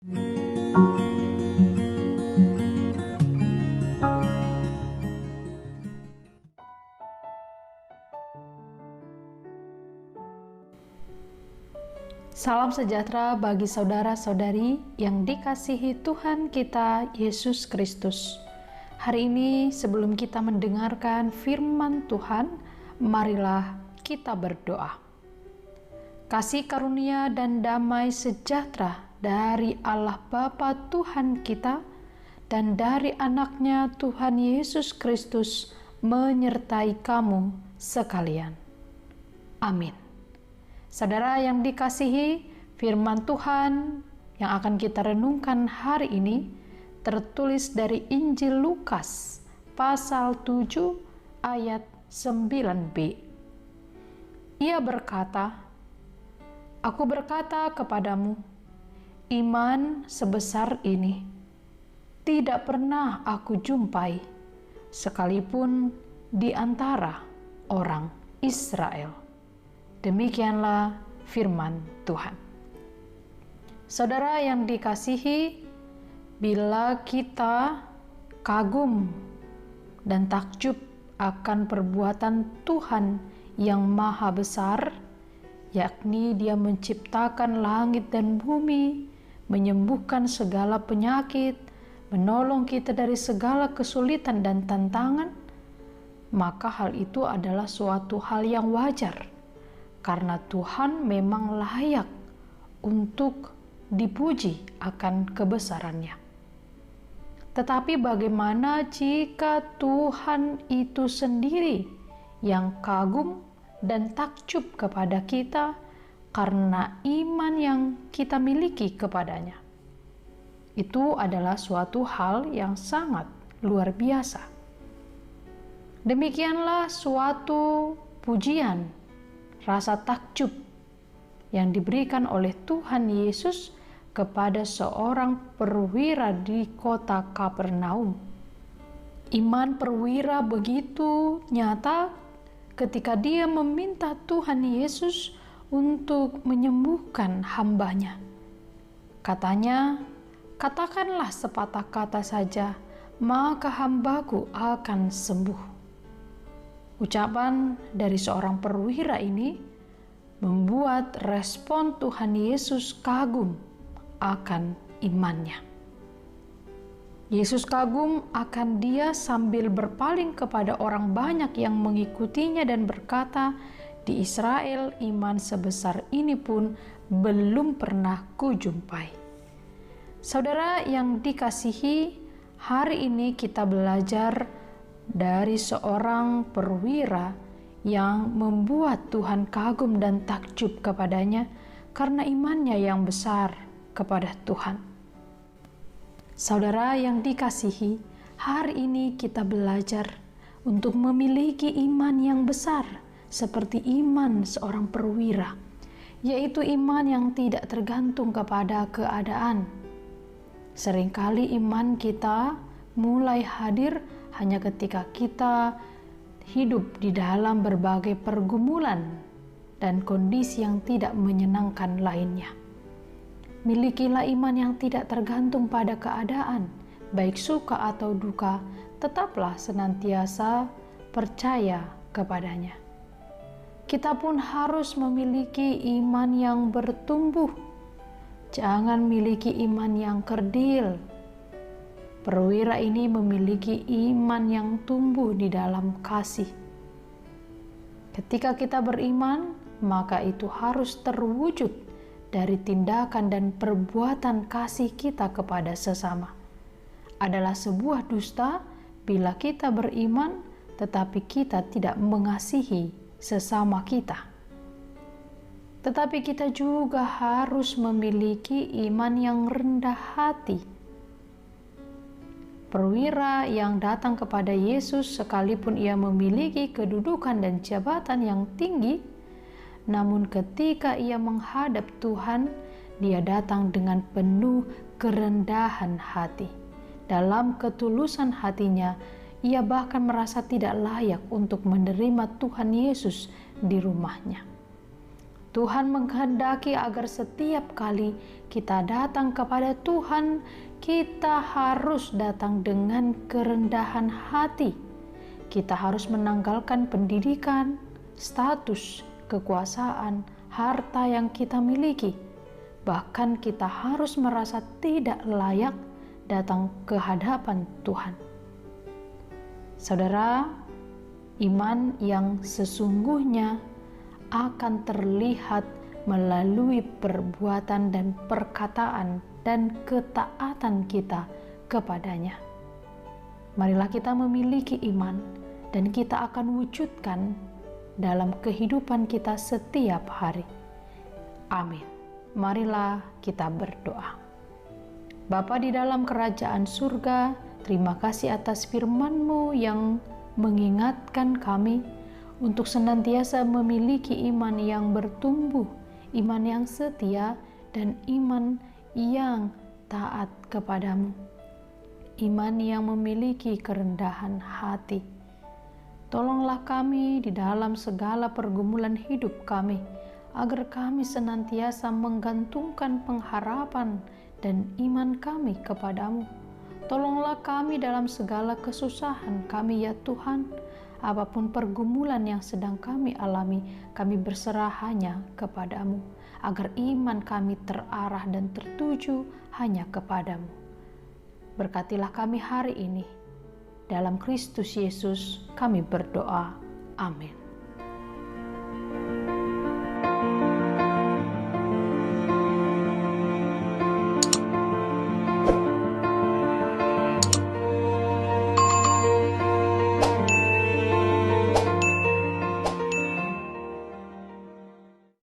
Salam sejahtera bagi saudara-saudari yang dikasihi Tuhan kita Yesus Kristus. Hari ini sebelum kita mendengarkan firman Tuhan, marilah kita berdoa. Kasih karunia dan damai sejahtera dari Allah Bapa Tuhan kita dan dari anaknya Tuhan Yesus Kristus menyertai kamu sekalian. Amin. Saudara yang dikasihi, firman Tuhan yang akan kita renungkan hari ini tertulis dari Injil Lukas pasal 7 ayat 9b. Ia berkata, "Aku berkata kepadamu, iman sebesar ini tidak pernah aku jumpai, sekalipun di antara orang Israel." Demikianlah firman Tuhan. Saudara yang dikasihi, bila kita kagum dan takjub akan perbuatan Tuhan yang maha besar, yakni Dia menciptakan langit dan bumi, menyembuhkan segala penyakit, menolong kita dari segala kesulitan dan tantangan, maka hal itu adalah suatu hal yang wajar. Karena Tuhan memang layak untuk dipuji akan kebesarannya. Tetapi bagaimana jika Tuhan itu sendiri yang kagum dan takjub kepada kita karena iman yang kita miliki kepadanya? Itu adalah suatu hal yang sangat luar biasa. Demikianlah suatu pujian, rasa takjub yang diberikan oleh Tuhan Yesus kepada seorang perwira di kota Kapernaum. Iman perwira begitu nyata ketika dia meminta Tuhan Yesus untuk menyembuhkan hambanya. Katanya, "Katakanlah sepatah kata saja, maka hambaku akan sembuh." Ucapan dari seorang perwira ini membuat respon Tuhan Yesus kagum akan imannya. Yesus kagum akan dia sambil berpaling kepada orang banyak yang mengikutinya dan berkata, "Di Israel iman sebesar ini pun belum pernah kujumpai." Saudara yang dikasihi, hari ini kita belajar dari seorang perwira yang membuat Tuhan kagum dan takjub kepadanya karena imannya yang besar kepada Tuhan. Saudara yang dikasihi, hari ini kita belajar untuk memiliki iman yang besar seperti iman seorang perwira, yaitu iman yang tidak tergantung kepada keadaan. Seringkali iman kita mulai hadir hanya ketika kita hidup di dalam berbagai pergumulan dan kondisi yang tidak menyenangkan lainnya. Milikilah iman yang tidak tergantung pada keadaan, baik suka atau duka, tetaplah senantiasa percaya kepadanya. Kita pun harus memiliki iman yang bertumbuh. Jangan miliki iman yang kerdil. Perwira ini memiliki iman yang tumbuh di dalam kasih. Ketika kita beriman, maka itu harus terwujud dari tindakan dan perbuatan kasih kita kepada sesama. Adalah sebuah dusta bila kita beriman tetapi kita tidak mengasihi sesama kita. Tetapi kita juga harus memiliki iman yang rendah hati. Perwira yang datang kepada Yesus sekalipun ia memiliki kedudukan dan jabatan yang tinggi, namun ketika ia menghadap Tuhan, dia datang dengan penuh kerendahan hati. Dalam ketulusan hatinya, ia bahkan merasa tidak layak untuk menerima Tuhan Yesus di rumahnya. Tuhan menghendaki agar setiap kali kita datang kepada Tuhan, kita harus datang dengan kerendahan hati. Kita harus menanggalkan pendidikan, status, kekuasaan, harta yang kita miliki. Bahkan kita harus merasa tidak layak datang ke hadapan Tuhan. Saudara, iman yang sesungguhnya akan terlihat melalui perbuatan dan perkataan dan ketaatan kita kepadanya. Marilah kita memiliki iman dan kita akan wujudkan dalam kehidupan kita setiap hari. Amin. Marilah kita berdoa. Bapa di dalam kerajaan surga, terima kasih atas firman-Mu yang mengingatkan kami untuk senantiasa memiliki iman yang bertumbuh, iman yang setia, dan iman yang taat kepadamu. Iman yang memiliki kerendahan hati. Tolonglah kami di dalam segala pergumulan hidup kami, agar kami senantiasa menggantungkan pengharapan dan iman kami kepadamu. Tolonglah kami dalam segala kesusahan kami ya Tuhan. Apapun pergumulan yang sedang kami alami, kami berserah hanya kepadamu, agar iman kami terarah dan tertuju hanya kepadamu. Berkatilah kami hari ini. Dalam Kristus Yesus kami berdoa. Amin.